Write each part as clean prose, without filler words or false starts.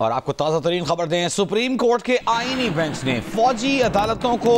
और आपको ताज़ा तरीन खबर दें, सुप्रीम कोर्ट के आईनी बेंच ने फौजी अदालतों को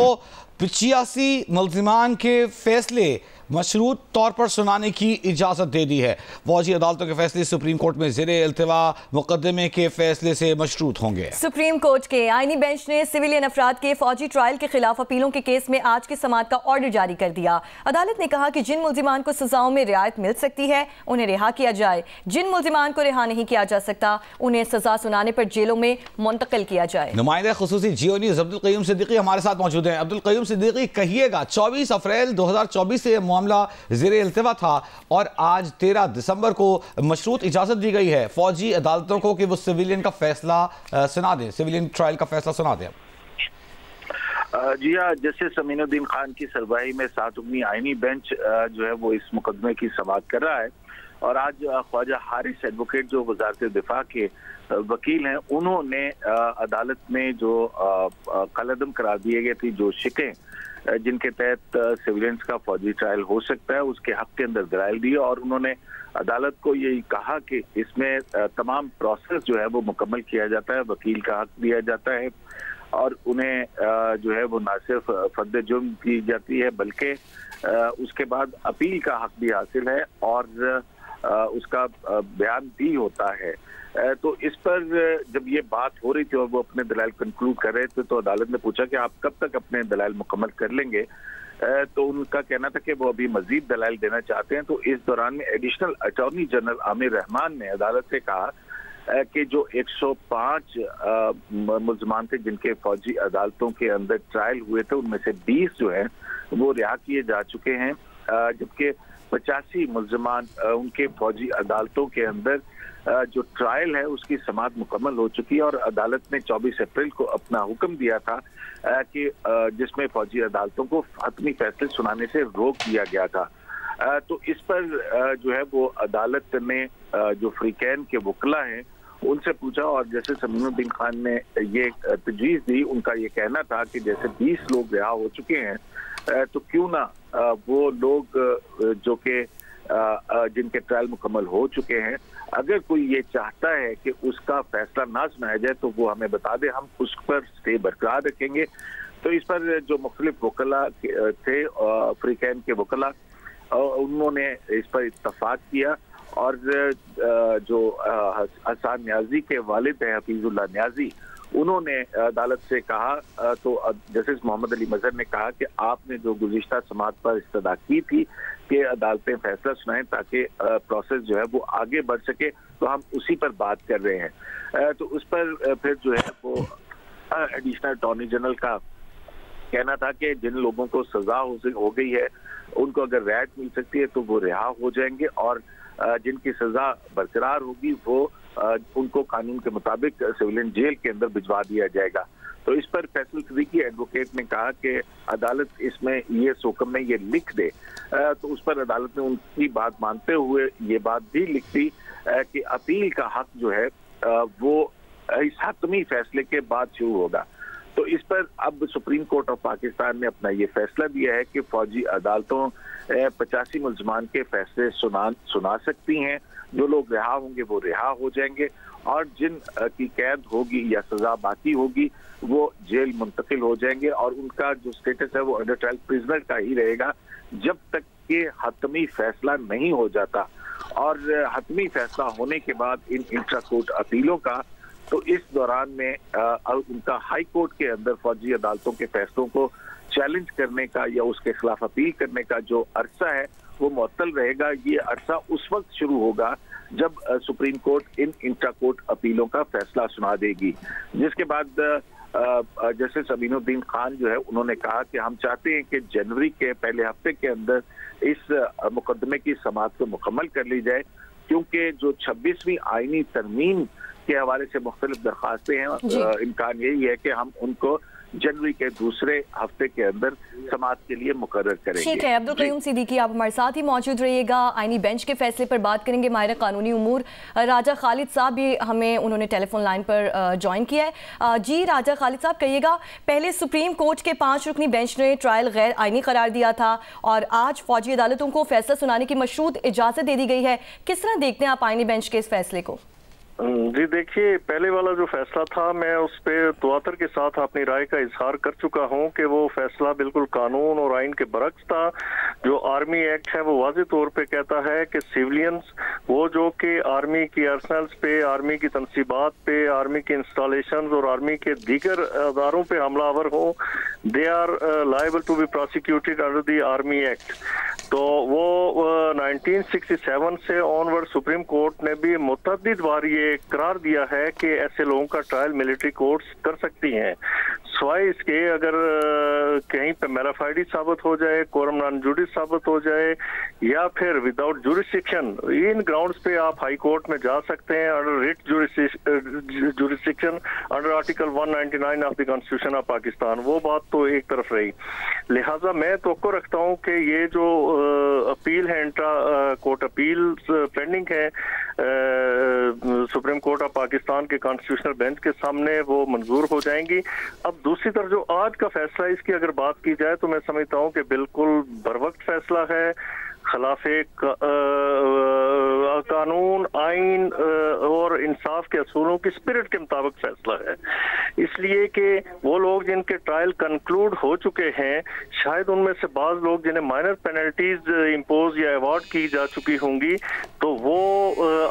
85 मुल्जिमान के फैसले मशरूत तौर पर सुनाने की इजाज़त दे दी है। फौजी अदालतों के फैसले सुप्रीम कोर्ट में ज़ेरे इल्तिवा मुकदमे के फैसले से मशरूत होंगे। सुप्रीम कोर्ट के आईनी बेंच ने सिविलियन अफराद के फौजी ट्रायल के खिलाफ अपीलों के केस में आज की समाअत का ऑर्डर जारी कर दिया। अदालत ने कहा कि जिन मुल्जिमान को सजाओं में रियायत मिल सकती है उन्हें रिहा किया जाए, जिन मुल्जिमान को रिहा नहीं किया जा सकता उन्हें सजा सुनाने पर जेलों में मुंतकिल किया जाए। नुमाइंदा खुसूसी जियो न्यूज़ अब्दुल क़य्यूम सिद्दीकी हमारे साथ मौजूद हैं। अब्दुल क़य्यूम सिद्दीकी, कहिएगा 24 अप्रैल 2024 से मामला ज़ेरे इल्तिवा था और आज 13 दिसंबर को मशरूत इजाज़त दी गई है फौजी अदालतों को कि वो सिविलियन का फैसला सुना दें, सिविलियन ट्रायल का फैसला सुना दें। जी हाँ, जैसे समीनुद्दीन खान की सरबराही में 7 रुकनी आईनी बेंच जो है वो इस मुकदमे की समाअत कर रहा है और आज ख्वाजा हारिस एडवोकेट जो वजारत दिफा के वकील हैं, उन्होंने अदालत में जो कलअदम करार दिए गए थी, जो शिकें जिनके तहत सिविलियंस का फौजी ट्रायल हो सकता है, उसके हक के अंदर दलाइल दिए और उन्होंने अदालत को यही कहा कि इसमें तमाम प्रोसेस जो है वो मुकम्मल किया जाता है, वकील का हक दिया जाता है और उन्हें जो है वो न सिर्फ फर्द जुर्म दी जाती है बल्कि उसके बाद अपील का हक भी हासिल है और उसका बयान भी होता है। तो इस पर जब ये बात हो रही थी और वो अपने दलाइल कंक्लूड कर रहे थे तो अदालत ने पूछा कि आप कब तक अपने दलाइल मुकम्मल कर लेंगे, तो उनका कहना था कि वो अभी मजीद दलाइल देना चाहते हैं। तो इस दौरान में additional attorney general Aamir Rahman ने अदालत से कहा कि जो 105 मुल्ज़मान थे जिनके फौजी अदालतों के अंदर ट्रायल हुए थे, उनमें से 20 जो हैं वो रिहा किए जा चुके हैं, जबकि 85 मुल्ज़मान उनके फौजी अदालतों के अंदर जो ट्रायल है उसकी समाअत मुकम्मल हो चुकी है और अदालत ने 24 अप्रैल को अपना हुक्म दिया था कि जिसमें फौजी अदालतों को हतमी फैसले सुनाने से रोक दिया गया था। तो इस पर जो है वो अदालत ने जो फ्रीकैन के वकला हैं उनसे पूछा और जैसे समीनुद्दीन खान ने ये तजवीज़ दी, उनका ये कहना था कि जैसे 20 लोग रिहा हो चुके हैं तो क्यों ना वो लोग जो कि जिनके ट्रायल मुकम्मल हो चुके हैं, अगर कोई ये चाहता है कि उसका फैसला ना सुनाया जाए तो वो हमें बता दे, हम उस पर स्टे बरकरार रखेंगे। तो इस पर जो मुख्तलिफ वकला थे फ्रीकैन के वकला, उन्होंने इस पर इत्तफाक किया और जो हसन न्याजी के वालिद हैं हफीजुल्लाह न्याजी, उन्होंने अदालत से कहा, तो जस्टिस मोहम्मद अली मजहर ने कहा कि आपने जो गुज़िश्ता समाअत पर इस्तदा की थी कि अदालतें फैसला सुनाएं ताकि प्रोसेस जो है वो आगे बढ़ सके, तो हम उसी पर बात कर रहे हैं। तो उस पर फिर जो है वो एडिशनल अटॉर्नी जनरल का कहना था कि जिन लोगों को सजा हो गई है उनको अगर रियायत मिल सकती है तो वो रिहा हो जाएंगे और जिनकी सजा बरकरार होगी वो उनको कानून के मुताबिक सिविलियन जेल के अंदर भिजवा दिया जाएगा। तो इस पर फैसल सिद्दीकी एडवोकेट ने कहा कि अदालत इसमें ये हुक्म में ये लिख दे, तो उस पर अदालत ने उनकी बात मानते हुए ये बात भी लिख दी कि अपील का हक जो है वो इस हतमी फैसले के बाद शुरू होगा। तो इस पर अब सुप्रीम कोर्ट ऑफ पाकिस्तान ने अपना ये फैसला दिया है कि फौजी अदालतों 85 मुल्ज़मान के फैसले सुना सकती हैं, जो लोग रिहा होंगे वो रिहा हो जाएंगे और जिन की कैद होगी या सजा बाकी होगी वो जेल मुंतकिल हो जाएंगे और उनका जो स्टेटस है वो अंडर ट्रायल प्रिजनर का ही रहेगा जब तक कि हतमी फैसला नहीं हो जाता। और हतमी फैसला होने के बाद इन इंट्रा कोर्ट अपीलों का, तो इस दौरान में उनका हाई कोर्ट के अंदर फौजी अदालतों के फैसलों को चैलेंज करने का या उसके खिलाफ अपील करने का जो अरसा है वो मुअत्तल रहेगा। ये अरसा उस वक्त शुरू होगा जब सुप्रीम कोर्ट इन इंट्रा कोर्ट अपीलों का फैसला सुना देगी, जिसके बाद जैसे समीनुद्दीन खान जो है उन्होंने कहा कि हम चाहते हैं कि जनवरी के पहले हफ्ते के अंदर इस मुकदमे की समाअत को मुकम्मल कर ली जाए, क्योंकि जो 26वीं आईनी तरमीम के हवाले से मुख्तलिफ दरख्वास्तें हैं, इम्कान यही है कि हम उनको जनवरी के दूसरे हफ्ते के अंदर समाअत के लिए मुकर्रर करेंगे। ठीक है, अब्दुल क़य्यूम सिद्दीकी आप हमारे साथ ही मौजूद रहिएगा। आईनी बेंच के फैसले पर बात करेंगे। माहिर कानूनी उमूर राजा खालिद साहब भी हमें उन्होंने टेलीफोन लाइन पर ज्वाइन किया है। जी राजा खालिद साहब, कहिएगा, पहले सुप्रीम कोर्ट के 5 रुकनी बेंच ने ट्रायल गैर आईनी करार दिया था और आज फौजी अदालतों को फैसला सुनाने की मशरूत इजाज़त दे दी गई है। किस तरह देखते हैं आप आईनी बेंच के इस फैसले को? जी देखिए, पहले वाला जो फैसला था मैं उस पे तवातर के साथ अपनी राय का इजहार कर चुका हूं कि वो फैसला बिल्कुल कानून और आइन के बरक्स था। जो आर्मी एक्ट है वो वाज़ेह तौर पे कहता है कि सिविलियंस वो जो कि आर्मी की आर्सनल्स पे, आर्मी की तनसीबात पे, आर्मी के इंस्टॉलेशन और आर्मी के दीगर अदारों पे हमलावर हो, they are liable to be prosecuted under the army act. तो वो 1967 से ऑनवर्ड सुप्रीम कोर्ट ने भी मुतअद्दिद बार ये करार दिया है कि ऐसे लोगों का ट्रायल मिलिट्री कोर्ट्स कर सकती हैं। स्वाय इसके अगर कहीं पे मैलाफाइडी साबित हो जाए, कोरम नॉन जुडिस साबित हो जाए, या फिर विदाउट जुरिस्डिक्शन, इन ग्राउंड्स पे आप हाई कोर्ट में जा सकते हैं under writ jurisdiction under article 199 of the constitution of Pakistan. वो बात तो एक तरफ रही। लिहाजा मैं तो रखता हूँ कि ये जो अपील है, इंट्रा कोर्ट अपील पेंडिंग है सुप्रीम कोर्ट ऑफ पाकिस्तान के कॉन्स्टिट्यूशनल बेंच के सामने, वो मंजूर हो जाएंगी। अब दूसरी तरफ जो आज का फैसला, इसकी अगर बात की जाए तो मैं समझता हूँ कि बिल्कुल बरवक्त फैसला है, खिलाफे कानून, आइन और इंसाफ के असूलों की स्पिरिट के मुताबिक फैसला है। इसलिए कि वो लोग जिनके ट्रायल कंक्लूड हो चुके हैं, शायद उनमें से बाज लोग जिन्हें माइनर पेनल्टीज इम्पोज या अवॉर्ड की जा चुकी होंगी, तो वो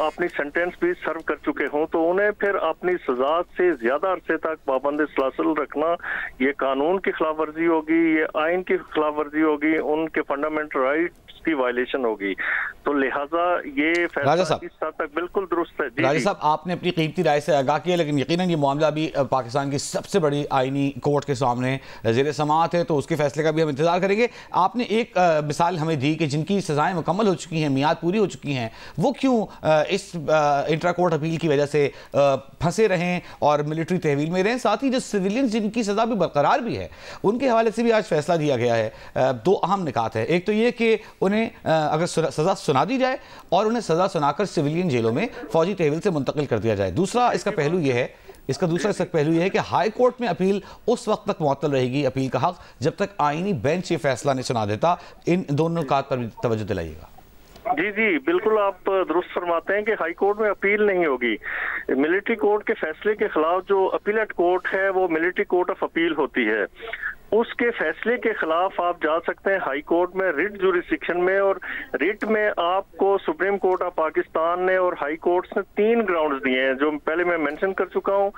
अपनी सेंटेंस भी सर्व कर चुके हों, तो उन्हें फिर अपनी सजा से ज्यादा अरसे तक पाबंद सलासल रखना ये कानून की खिलाफ वर्जी होगी, ये आइन की खिलाफ वर्जी होगी, उनके फंडामेंटल राइट्स की वायलेशन होगी। तो लिहाजा ये फैसला इस हद तक बिल्कुल दुरुस्त है। राजा साहब, आपने अपनी कीमती राय से आगाह किया, लेकिन यकीनन ये मामला भी पाकिस्तान की सबसे बड़ी आईनी कोर्ट के सामने ज़ेर समाअत है, तो उसके फैसले का भी हम इंतजार करेंगे। आपने एक मिसाल हमें दी कि जिनकी सजाएं मुकम्मल हो चुकी हैं, मियाद पूरी हो चुकी हैं, वो क्यों इस इंट्रा कोर्ट अपील की वजह से फंसे रहें और मिलिट्री तहवील में रहें। साथ ही जो सिविलियन जिनकी सजा भी बरकरार भी है, उनके हवाले से भी आज फैसला दिया गया है। दो अहम निकात है, एक तो ये कि उन्हें अगर सजा सुना दी जाए और उन्हें सजा सुनाकर सिविलियन जेलों में फौजी तहवील से मुंतकिल कर दिया जाए। दूसरा इसका पहलू यह है कि हाई कोर्ट में अपील उस वक्त तक मुअत्तल रहेगी, अपील का हक, जब तक आईनी बेंच ये फैसला नहीं सुना देता। इन दोनों नुकात पर भी तवज्जो दिलाइएगा। जी बिल्कुल, आप दुरुस्त फरमाते हैं कि हाई कोर्ट में अपील नहीं होगी। मिलिट्री कोर्ट के फैसले के खिलाफ जो अपीलेट कोर्ट है वो मिलिट्री कोर्ट ऑफ अपील होती है। उसके फैसले के खिलाफ आप जा सकते हैं हाई कोर्ट में रिट जुरिस्डिक्शन में, और रिट में आपको सुप्रीम कोर्ट ऑफ पाकिस्तान ने और हाई कोर्ट ने 3 ग्राउंड्स दिए हैं, जो पहले मैं मेंशन कर चुका हूं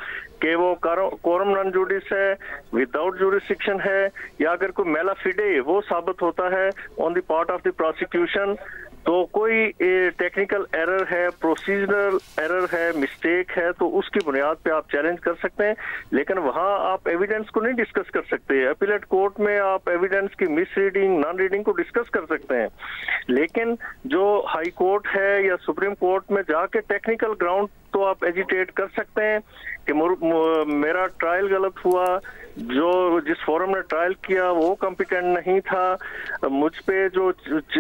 कि वो कोरम नॉन जुडिस है, विदाउट जुरिस्डिक्शन है, या अगर कोई मेला फिडे वो साबित होता है on the part of the prosecution, तो कोई टेक्निकल एरर है, प्रोसीजरल एरर है, मिस्टेक है, तो उसकी बुनियाद पे आप चैलेंज कर सकते हैं। लेकिन वहां आप एविडेंस को नहीं डिस्कस कर सकते। अपीलेट कोर्ट में आप एविडेंस की मिस रीडिंग, नॉन रीडिंग को डिस्कस कर सकते हैं। लेकिन जो हाई कोर्ट है या सुप्रीम कोर्ट में जाके टेक्निकल ग्राउंड तो आप एजिटेट कर सकते हैं कि मेरा ट्रायल गलत हुआ, जो जिस फोरम ने ट्रायल किया वो कॉम्पिटेंट नहीं था, मुझ पे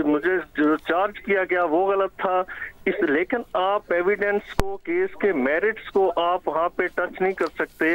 मुझे जो चार्ज किया गया वो गलत था। लेकिन आप एविडेंस को, केस के मेरिट्स को आप वहां पे टच नहीं कर सकते।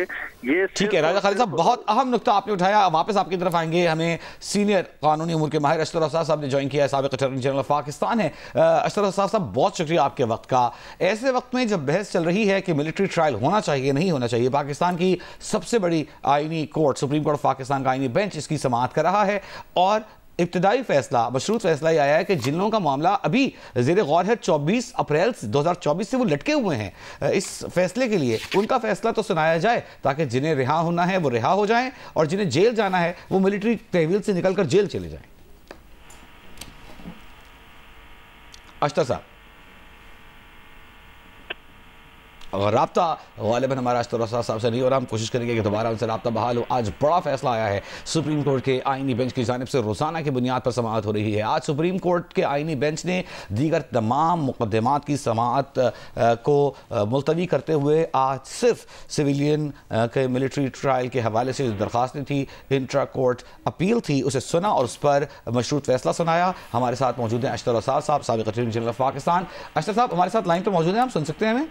ये ठीक है राजा खालिद साहब, बहुत अहम नुकता आपने उठाया। वापस आपकी तरफ आएंगे। हमें सीनियर कानूनी उमूर के माहिर अशतर अफसार साहब ने ज्वाइन किया है, साबिक अटॉर्नी जनरल ऑफ पाकिस्तान है। अशतर अफसार साहब, बहुत शुक्रिया आपके वक्त का। ऐसे वक्त में जब बहस चल रही है कि मिलिट्री ट्रायल होना चाहिए नहीं होना चाहिए, पाकिस्तान की सबसे बड़ी आईनी court supreme court of Pakistan का आईनी बेंच इसकी समाअत कर रहा है, और इब्तदाई फैसला, मशरूत फैसला ये आया है कि जिन लोगों का मामला अभी ज़ेर गौर है 24 अप्रैल 2024 से वो लटके हुए हैं, इस फैसले के लिए उनका फैसला तो सुनाया जाए, ताकि जिन्हें रिहा होना है वो रिहा हो जाएं, और जिन्हें जेल जाना है वो मिलिट्री तहवील से निकलकर जेल चले जाएं। अशतर साहब, और राब्ता गालिबन हमारा अशतर अफसार साहब से नहीं हो रहा, हम कोशिश करेंगे कि दोबारा उनसे राब्ता बहाल हो। आज बड़ा फैसला आया है सुप्रीम कोर्ट के आईनी बेंच की जानिब से, रोज़ाना की बुनियाद पर समाअत हो रही है। आज सुप्रीम कोर्ट के आईनी बेंच ने दीगर तमाम मुकदमात की समाअत को मुलतवी करते हुए आज सिर्फ सिविलियन के मिलिट्री ट्रायल के हवाले से जो दरख्वास्तें थी, इंट्रा कोर्ट अपील थी, उसे सुना और उस पर मशरूत फैसला सुनाया। हमारे साथ मौजूद हैं अशतर अफसार साहब, साबिक अटॉर्नी जनरल ऑफ पाकिस्तान। अशतर साहब हमारे साथ लाइन पर मौजूद हैं, हम सुन सकते हैं हमें?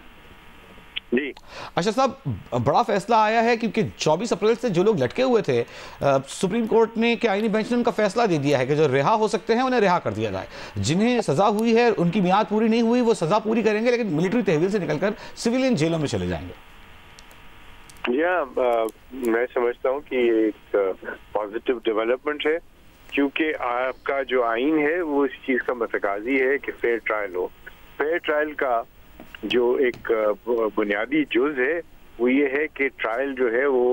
जी अच्छा साहब, बड़ा फैसला आया है क्योंकि 24 अप्रैल से जो लोग लटके हुए थे, सुप्रीम कोर्ट ने के आईनी बेंच ने उनका फैसला दे दिया है कि जो रिहा हो सकते हैं उन्हें रिहा कर दिया जाए। जिन्हें सजा हुई है, उनकी मियाद पूरी नहीं हुई, वो सजा पूरी करेंगे लेकिन मिलिट्री तहवील से निकलकर सिविलियन जेलों में चले जाएंगे। मैं समझता हूँ कि एक पॉजिटिव डेवलपमेंट है, क्योंकि आपका जो आइन है वो इस चीज का मतकाजी है कि फेयर ट्रायल हो। फेयर ट्रायल का जो एक बुनियादी जुज है वो ये है कि ट्रायल जो है वो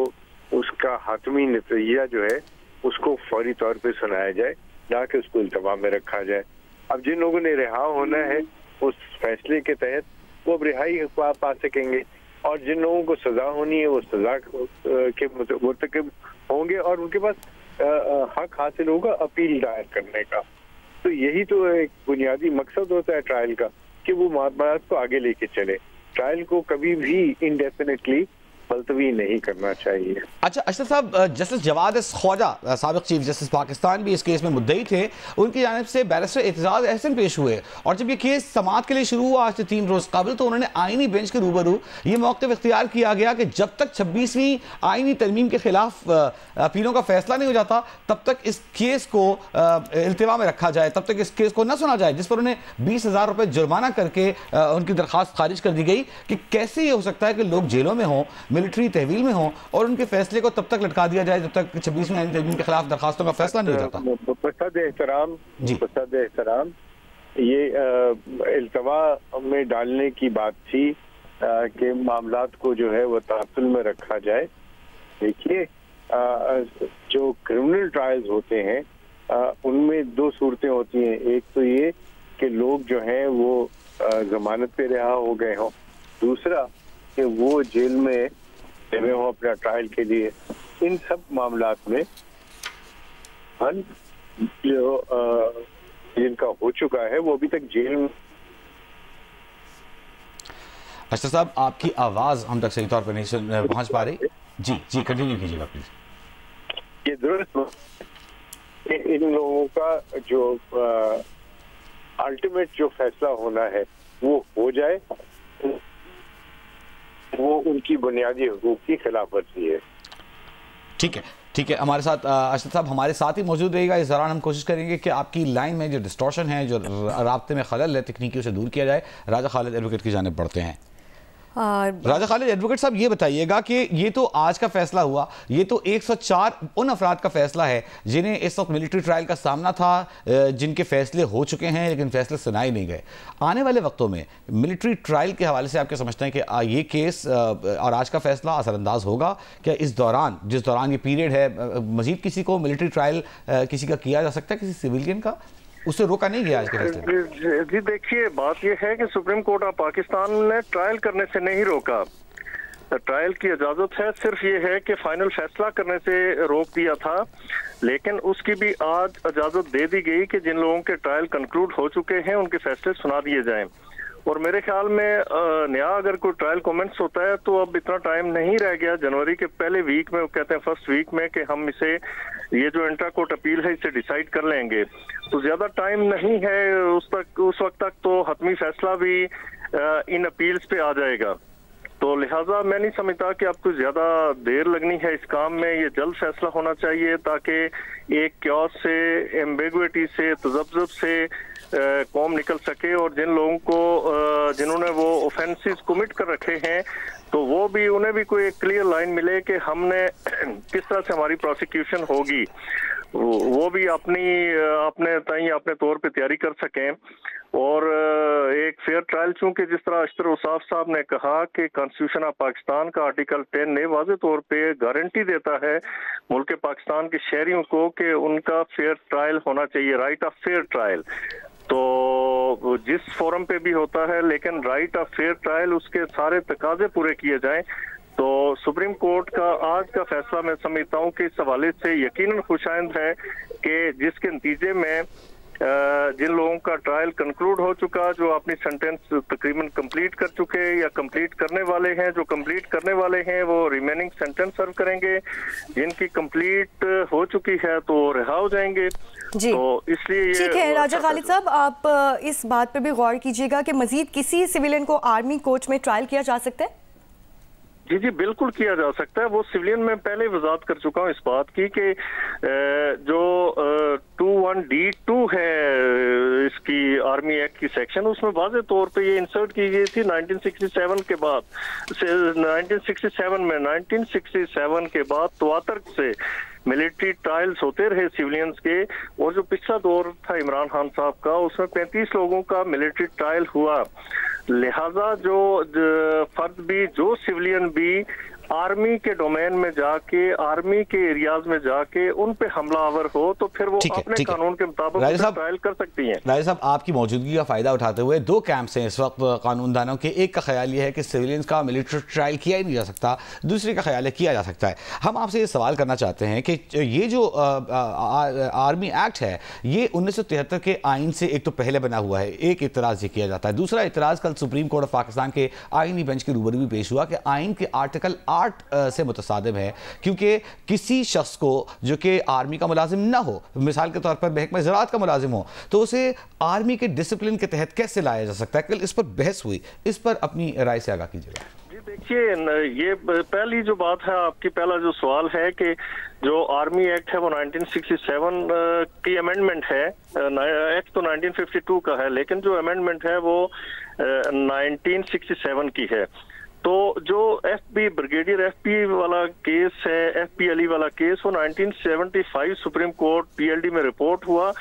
उसका हातमी नतीजा जो है उसको फौरी तौर पे सुनाया जाए, ना कि उसको इल्तवा में रखा जाए। अब जिन लोगों ने रिहा होना है उस फैसले के तहत वो अब रिहाई पा सकेंगे, और जिन लोगों को सजा होनी है वो सजा के मुर्तकिब होंगे और उनके पास हक हासिल होगा अपील दायर करने का। तो यही तो एक बुनियादी मकसद होता है ट्रायल का, कि वो मामलात को आगे लेके चले। ट्रायल को कभी भी इनडेफिनेटली मुलतवी नहीं करना चाहिए। अच्छा अशरफ साहब, जस्टिस जवाद ख्वाजा, साबिक चीफ जस्टिस पाकिस्तान, भी इस केस में मुद्दई थे। उनकी जानिब से बैरिस्टर एतजाज अहसन पेश हुए और जब ये केस समाअत के लिए शुरू हुआ आज से 3 रोज कबल, तो उन्होंने आईनी बेंच के रूबरू ये मौक़िफ़ इख्तियार किया गया कि जब तक 26वीं आईनी तरमीम के खिलाफ अपीलों का फैसला नहीं हो जाता तब तक इस केस को इल्तिवा में रखा जाए, तब तक इस केस को न सुना जाए, जिस पर उन्हें 20,000 रुपये जुर्माना करके उनकी दरख्वास्त खारिज कर दी गई कि कैसे ये हो सकता है कि लोग जेलों में हों, मिलिट्री तहवील में हों और उनके फैसले को तब तक लटका दिया जाए जब तक 26वीं आईनी तरमीम के खिलाफ दरखास्तों का फैसला नहीं हो जाता। बसद एहतराम ये इल्तवा में डालने की बात थी कि मामलात को जो है वो तहफ़्फ़ुज़ में रखा जाए। देखिए, जो क्रिमिनल ट्रायल्स होते हैं उनमें 2 सूरतें होती हैं। एक तो ये कि लोग जो हैं वो जमानत पे रिहा हो गए हों, दूसरा कि वो जेल में रहे हों अपना ट्रायल के लिए। इन सब मामलात में जो जिनका हो चुका है वो अभी तक जेल में। अच्छा साहब, आपकी आवाज हम तक सही तौर पर नहीं पहुंच पा रही। जी कंटिन्यू कीजिएगा प्लीज। ये दुरुस्त इन लोगों का जो अल्टीमेट जो फैसला होना है वो हो जाए, वो उनकी बुनियादी हुकूक की खिलाफ वर्जी है। ठीक है, हमारे साथ अशरफ साहब हमारे साथ ही मौजूद रहेगा। इस दौरान हम कोशिश करेंगे कि आपकी लाइन में जो डिस्टॉर्शन है, जो राब्ते में खलल है तकनीकी, उसे दूर किया जाए। राजा खालिद एडवोकेट की जानिब बढ़ते हैं। राजा खालिद एडवोकेट साहब, ये बताइएगा कि ये तो आज का फैसला हुआ, ये तो 104 उन अफराद का फैसला है जिन्हें इस वक्त मिलिट्री ट्रायल का सामना था, जिनके फैसले हो चुके हैं लेकिन फैसले सुनाए नहीं गए। आने वाले वक्तों में मिलिट्री ट्रायल के हवाले से आप क्या समझते हैं कि ये केस और आज का फैसला असरअंदाज होगा क्या? इस दौरान, जिस दौरान ये पीरियड है, मजीद किसी को मिलिट्री ट्रायल किसी का किया जा सकता है, किसी सिविलियन का? उससे रोका नहीं गया आज के फैसले। जी देखिए, बात यह है कि सुप्रीम कोर्ट ऑफ पाकिस्तान ने ट्रायल करने से नहीं रोका। ट्रायल की इजाजत है, सिर्फ ये है कि फाइनल फैसला करने से रोक दिया था। लेकिन उसकी भी आज इजाजत दे दी गई कि जिन लोगों के ट्रायल कंक्लूड हो चुके हैं उनके फैसले सुना दिए जाएं। और मेरे ख्याल में नया अगर कोई ट्रायल कमेंट्स होता है तो अब इतना टाइम नहीं रह गया। जनवरी के पहले वीक में, वो कहते हैं फर्स्ट वीक में, कि हम इसे, ये जो इंट्रा कोर्ट अपील है, इसे डिसाइड कर लेंगे। तो ज्यादा टाइम नहीं है, उस वक्त तक तो हतमी फैसला भी इन अपील्स पे आ जाएगा। तो लिहाजा मैं नहीं समझता कि आपको ज्यादा देर लगनी है इस काम में। ये जल्द फैसला होना चाहिए ताकि एक क्योस से, एम्बिगुइटी से, तजब्जुब से कौम निकल सके, और जिन लोगों को जिन्होंने वो ऑफेंसेस कमिट कर रखे हैं तो वो भी, उन्हें भी कोई क्लियर लाइन मिले कि हमने किस तरह से हमारी प्रोसिक्यूशन होगी, वो भी अपने तौर पे तैयारी कर सकें। और एक फेयर ट्रायल, चूंकि जिस तरह अशतर उसाफ साहब ने कहा कि कॉन्स्टिट्यूशन ऑफ पाकिस्तान का आर्टिकल 10 ने वाज़े तौर पे गारंटी देता है मुल्क पाकिस्तान के शहरियों को कि उनका फेयर ट्रायल होना चाहिए, राइट ऑफ फेयर ट्रायल। तो जिस फोरम पे भी होता है, लेकिन राइट ऑफ फेयर ट्रायल, उसके सारे तकाजे पूरे किए जाएं। तो सुप्रीम कोर्ट का आज का फैसला मैं समझता हूँ कि इस हवाले से यकीनन खुशाइंद है कि जिसके नतीजे में जिन लोगों का ट्रायल कंक्लूड हो चुका, जो अपनी सेंटेंस तकरीबन कंप्लीट कर चुके या कंप्लीट करने वाले हैं, जो कंप्लीट करने वाले हैं वो रिमेनिंग सेंटेंस सर्व करेंगे, जिनकी कंप्लीट हो चुकी है तो रिहा हो जाएंगे। जी, तो इसलिए ठीक है राजा खालिद साहब, आप इस बात पर भी गौर कीजिएगा कि मजीद किसी सिविलियन को आर्मी कोर्ट में ट्रायल किया जा सकता है। जी जी बिल्कुल किया जा सकता है। वो सिविलियन में पहले वजाहत कर चुका हूँ इस बात की कि जो 21D2 है इसकी आर्मी एक्ट की सेक्शन, उसमें वाज़े तौर पे ये इंसर्ट की गई थी 1967 के बाद। 1967 के बाद 73 से मिलिट्री ट्रायल्स होते रहे सिविलियंस के, और जो पिछला दौर था इमरान खान साहब का, उसमें 35 लोगों का मिलिट्री ट्रायल हुआ। लिहाजा जो फर्द भी, जो सिविलियन भी आर्मी के डोमेन में जाके, आर्मी के एरियाज में जाके उन पे हमलावर हो, तो फिर वो अपने कानून के मुताबिक ट्रायल कर सकती हैं। राजा साहब, आपकी मौजूदगी का फायदा उठाते हुए दो कैंप्स हैं इस वक्त कानूनदानों के। एक का ख्याल ये है कि सिविलियंस का मिलिट्री ट्रायल किया ही नहीं जा सकता, दूसरे का ख्याल है किया जा सकता है। हम आपसे ये सवाल करना चाहते हैं कि ये जो आर्मी एक्ट है, ये 1973 के आइन से एक तो पहले बना हुआ है, एक इतराज़ ये किया जाता है। दूसरा इतराज़ कल सुप्रीम कोर्ट ऑफ पाकिस्तान के आइनी बेंच के रूबरू भी पेश हुआ कि आइन के आर्टिकल 8 से मुतसादिम है, क्योंकि किसी शख्स को जो कि आर्मी का मुलाजिम ना हो, मिसाल के तौर पर महकमा ज़राअत का मुलाजिम हो, तो उसे आर्मी के डिसिप्लिन के तहत कैसे लाया जा सकता है। कल इस पर बहस हुई, इस पर अपनी राय से आगाह कीजिएगा। जी देखिए, ये पहली जो बात है, आपकी पहला जो सवाल है कि जो आर्मी एक्ट है वो 1967 की अमेंडमेंट है। एक्ट तो 1952 का है, लेकिन जो अमेंडमेंट है वो 1967 की है। तो जो एफपी ब्रिगेडियर एफपी वाला केस है, एफपी अली वाला केस, वो 1975 सुप्रीम कोर्ट पीएलडी में रिपोर्ट हुआ।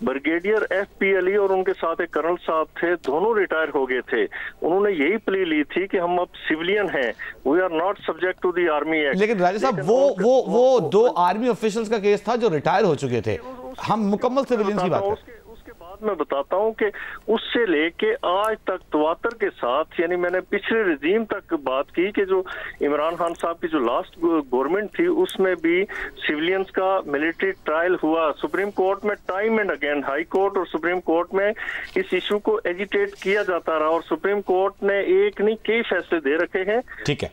ब्रिगेडियर एफपी अली और उनके साथ एक कर्नल साहब थे, दोनों रिटायर हो गए थे। उन्होंने यही प्ली ली थी कि हम अब सिविलियन हैं, we are not subject to the army act. लेकिन राजा साहब, वो दो आर्मी ऑफिशियल्स का केस था जो रिटायर हो चुके थे। हम मुकम्मल सिविलियन की बात करें। मैं बताता हूं कि उससे लेके आज तक 74 के साथ, यानी मैंने पिछले रिजीम तक बात की कि जो इमरान खान साहब की जो लास्ट गवर्नमेंट थी, उसमें भी सिविलियंस का मिलिट्री ट्रायल हुआ। सुप्रीम कोर्ट में time and again, high court और सुप्रीम कोर्ट में इस इशू को एजिटेट किया जाता रहा, और सुप्रीम कोर्ट ने एक नहीं कई फैसले दे रखे हैं। ठीक है,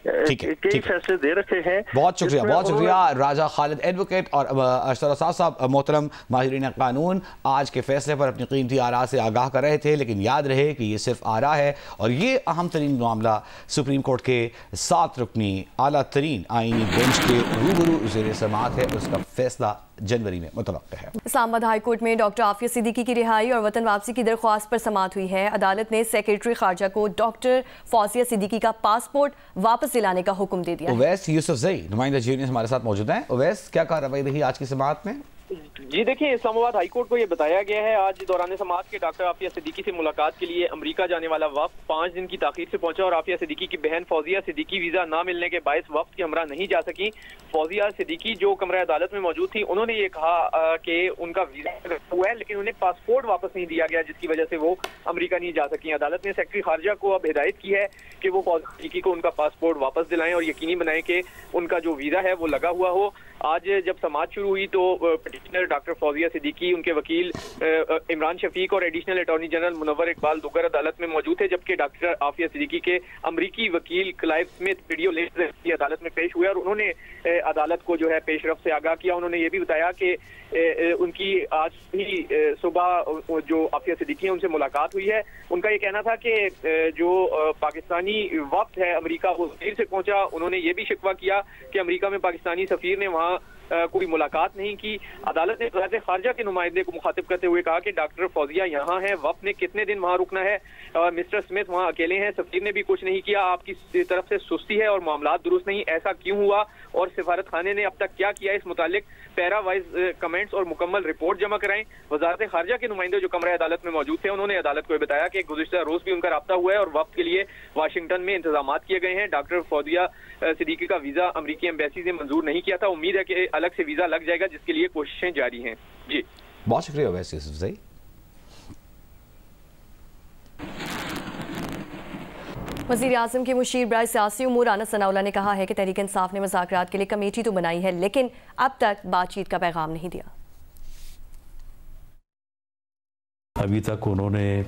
कई फैसले दे रखे हैं। बहुत शुक्रिया राजा खालिद एडवोकेट और अशरफ साहब मोहतरम माहिरीन कानून, आज के फैसले पर अपनी कीमती आरा से आगाह कर रहे थे। लेकिन याद रहे कि ये सिर्फ आरा है, और ये अहम तरीन मामला सुप्रीम कोर्ट के 7 रुकनी आला तरीन आईनी बेंच के रूबरू ज़ेर समाअत है। उसका फैसला जनवरी में मुतवक्किह है। इस्लामाबाद हाई कोर्ट में डॉक्टर आफिया सिद्दीकी की रिहाई और वतन वापसी की दरख्वास्त पर समाअत हुई है। अदालत ने सेक्रेटरी खारजा को डॉक्टर फौजिया सिद्दीकी का पासपोर्ट वापस दिलाने का हुक्म दे दिया। उवैस यूसुफजई नुमाइंदा जीनियस हमारे साथ मौजूद हैं। उवैस, क्या कार्रवाई रही आज की समाअत में? जी देखिए, इस्लामाबाद हाई कोर्ट को ये बताया गया है आज दौरान समाअत के डॉक्टर आफिया सिद्दीकी से मुलाकात के लिए अमेरिका जाने वाला वफ्द 5 दिन की ताखीर से पहुंचा, और आफिया सिद्दीकी की बहन फौजिया सिद्दीकी वीजा ना मिलने के बायस वफ्द के हमरा नहीं जा सकी। फौजिया सिद्दीकी जो कमरा अदालत में मौजूद थी, उन्होंने ये कहा कि उनका वीजा हुआ है, लेकिन उन्हें पासपोर्ट वापस नहीं दिया गया, जिसकी वजह से वो अमेरिका नहीं जा सकी। अदालत ने सेक्रेटरी खारजा को अब हिदायत की है कि वो फौजिया सिद्दीकी को उनका पासपोर्ट वापस दिलाएं और यकीनी बनाएं कि उनका जो वीजा है वो लगा हुआ हो। आज जब समाअत शुरू हुई तो पिटिशनर डॉक्टर फौजिया सिद्दीकी, उनके वकील इमरान शफीक और additional attorney general Munawwar Iqbal Dogar अदालत में मौजूद थे, जबकि डॉक्टर आफिया सिद्दीकी के अमरीकी वकील क्लाइव स्मिथ वीडियो लेकर अदालत में पेश हुए और उन्होंने अदालत को जो है पेशरफ से आगाह किया। उन्होंने ये भी बताया कि उनकी आज ही सुबह जो आफिया सिद्दीकी है उनसे मुलाकात हुई है। उनका ये कहना था कि जो पाकिस्तानी वफ्द है अमेरिका, वो देर से पहुंचा। उन्होंने ये भी शिकवा किया कि अमेरिका में पाकिस्तानी सफीर ने वहाँ कोई मुलाकात नहीं की। अदालत ने वज़ीर खारजा के नुमाइंदे को मुखातिब करते हुए कहा कि डॉक्टर फौजिया यहाँ है, वफ्द ने कितने दिन वहाँ रुकना है, मिस्टर स्मिथ वहाँ अकेले हैं, सफीर ने भी कुछ नहीं किया, आपकी तरफ से सुस्ती है और मामलात दुरुस्त नहीं, ऐसा क्यों हुआ और सिफारत खाने ने अब तक क्या किया, इस मुतालिक पैरा वाइज कमेंट्स और मुकम्मल रिपोर्ट जमा कराएं। वज़ारत खारजा के नुमाइंदे जो कमरा अदालत में मौजूद थे, उन्होंने अदालत को बताया कि गुज़िश्ता रोज भी उनका राब्ता हुआ है और वफ्द के लिए वाशिंगटन में इंतजाम किए गए हैं। डॉक्टर फौजिया सिद्दीकी का वीजा अमेरिकी एम्बेसी से मंजूर नहीं किया था, उम्मीद है कि अलग से वीजा लग जाएगा, जिसके लिए कोशिशें जारी हैं। जी बहुत शुक्रिया वैसे यूसुफजई। वज़ीर आज़म के मुशीर बराए सियासी उमूर आनस सनाउल्लाह ने कहा है कि तहरीक इंसाफ ने मुज़ाकरात के लिए कमेटी तो बनाई है, लेकिन अब तक बातचीत का पैगाम नहीं दिया। अभी तक उन्होंने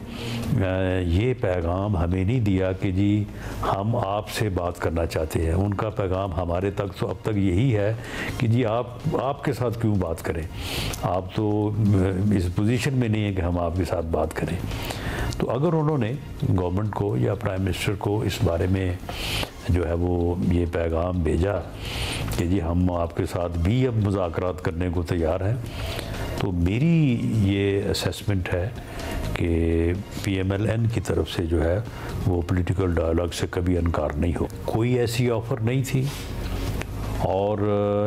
ये पैगाम हमें नहीं दिया कि जी हम आपसे बात करना चाहते हैं। उनका पैगाम हमारे तक तो अब तक यही है कि जी आपके साथ क्यों बात करें, आप तो इस पोजीशन में नहीं है कि हम आपके साथ बात करें। तो अगर उन्होंने गवर्नमेंट को या प्राइम मिनिस्टर को इस बारे में जो है वो ये पैगाम भेजा कि जी हम आपके साथ भी अब मुज़ाकरात करने को तैयार हैं। तो मेरी ये असेसमेंट है कि PMLN की तरफ से जो है वो पॉलिटिकल डायलॉग से कभी इनकार नहीं हो। कोई ऐसी ऑफ़र नहीं थी और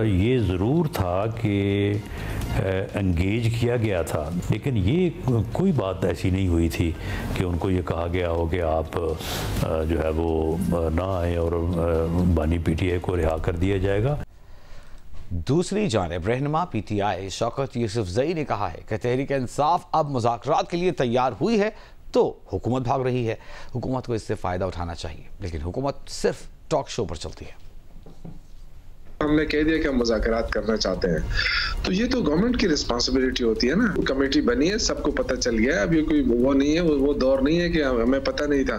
ये ज़रूर था कि एंगेज किया गया था, लेकिन ये कोई बात ऐसी नहीं हुई थी कि उनको ये कहा गया हो कि आप जो है वो ना आए और बानी PTI को रिहा कर दिया जाएगा। दूसरी जानिब रहनुमा PTI शौकत यूसुफजई ने कहा है कि तहरीक इंसाफ अब मुज़ाकरात के लिए तैयार हुई है तो हुकूमत भाग रही है। हुकूमत को इससे फ़ायदा उठाना चाहिए, लेकिन हुकूमत सिर्फ टॉक शो पर चलती है। हमने कह दिया कि हम मुज़ाकरात करना चाहते हैं, तो ये तो गवर्नमेंट की रिस्पांसिबिलिटी होती है ना। कमेटी बनी है, सबको पता चल गया है। अब ये कोई वो नहीं है, वो दौर नहीं है कि हमें पता नहीं था।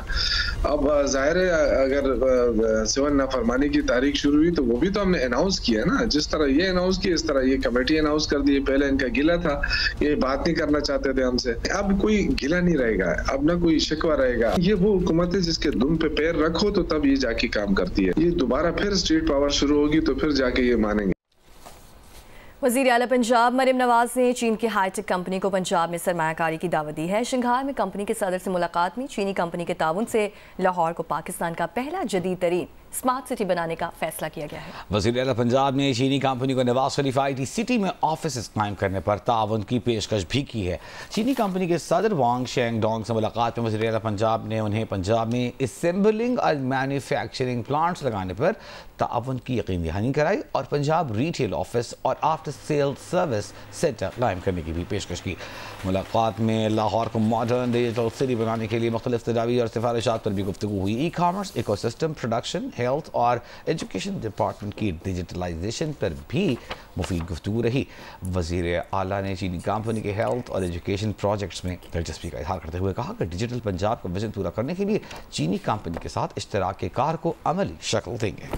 अब जाहिर है अगर 7 नाफरमानी की तारीख शुरू हुई तो वो भी तो हमने अनाउंस किया ना। जिस तरह ये अनाउंस किया इस तरह ये कमेटी अनाउंस कर दी। पहले इनका गिला था, ये बात नहीं करना चाहते थे हमसे। अब कोई गिला नहीं रहेगा, अब ना कोई शिकवा रहेगा। ये वो हुकूमत है जिसके दुम पे पैर रखो तो तब ये जाके काम करती है। ये दोबारा फिर स्टेट पावर शुरू होगी तो फिर जाके ये मानेंगे। वज़ीर आला पंजाब मरियम नवाज ने चीन की हाईटेक कंपनी को पंजाब में सरमायाकारी की दावत दी है। शंघाई में कंपनी के सदर से मुलाकात में चीनी कंपनी के ताउन से लाहौर को पाकिस्तान का पहला जदीद तरीन स्मार्ट सिटी बनाने का फैसला किया गया है। वज़ीर आला पंजाब ने चीनी कंपनी को नवाज शरीफ IT सिटी में ऑफिस कायम करने पर ताउन की पेशकश भी की है। चीनी कंपनी के सदर वांग शेंगडोंग से मुलाकात में वज़ीर आला पंजाब ने उन्हें पंजाब में असेंबलिंग और मैन्युफैक्चरिंग प्लांट्स लगाने पर ताउन की यकीन दहानी कराई और पंजाब रिटेल ऑफिस और आफ्टर सेल सर्विस सेंटर कायम करने की भी पेशकश की। मुलाकात में लाहौर को मॉडर्न डिजिटल सिटी बनाने के लिए मुख्तलिफ तदावीर और सिफारिशात पर भी गुफ्तगू हुई। ई-कॉमर्स, इकोसिस्टम, प्रोडक्शन, हेल्थ और एजुकेशन डिपार्टमेंट की डिजिटलाइजेशन पर भी मुफीद गुफ्तगू रही। वज़ीर आला ने चीनी कंपनी के हेल्थ और एजुकेशन प्रोजेक्ट्स में दिलचस्पी का इजहार करते हुए कहा कि डिजिटल पंजाब का विजन पूरा करने के लिए चीनी कंपनी के साथ इश्तराक के कार को अमली शक्ल देंगे।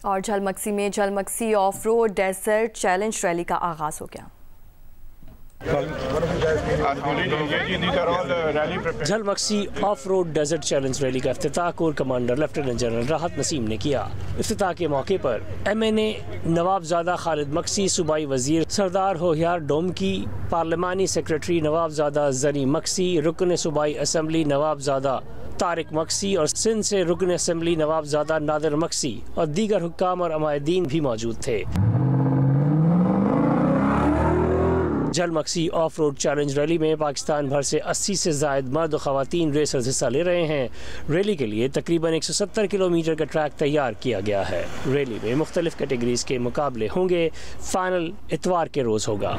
और झलमक्सी में Jhal Magsi off road desert challenge rally का आगाज हो गया। Jhal Magsi off road desert challenge rally का इफ्तिताह corps commander lieutenant general Rahat Naseem ने किया। इफ्तिताह के मौके पर MNA नवाबजादा खालिद मक्सी, सूबाई वजीर सरदार होहियार डोमकी, पार्लिमानी सेक्रेटरी नवाबजादा जरी मक्सी, रुकन सूबाई असम्बली नवाबजादा तारिक मक्सी और सिंध से रुकन असम्बली नवाबजादा नादिर मक्सी और दीगर हुक्काम और अमायदीन भी मौजूद थे। झलमक्सी ऑफ रोड चैलेंज रैली में पाकिस्तान भर से 80 से ज़ायद मर्द और ख़वातीन रेसर्स हिस्सा ले रहे हैं। रैली के लिए तकरीबन 170 किलोमीटर का ट्रैक तैयार किया गया है। रैली में मुख्तलिफ कैटेगरीज के मुकाबले होंगे। फाइनल इतवार के रोज़ होगा।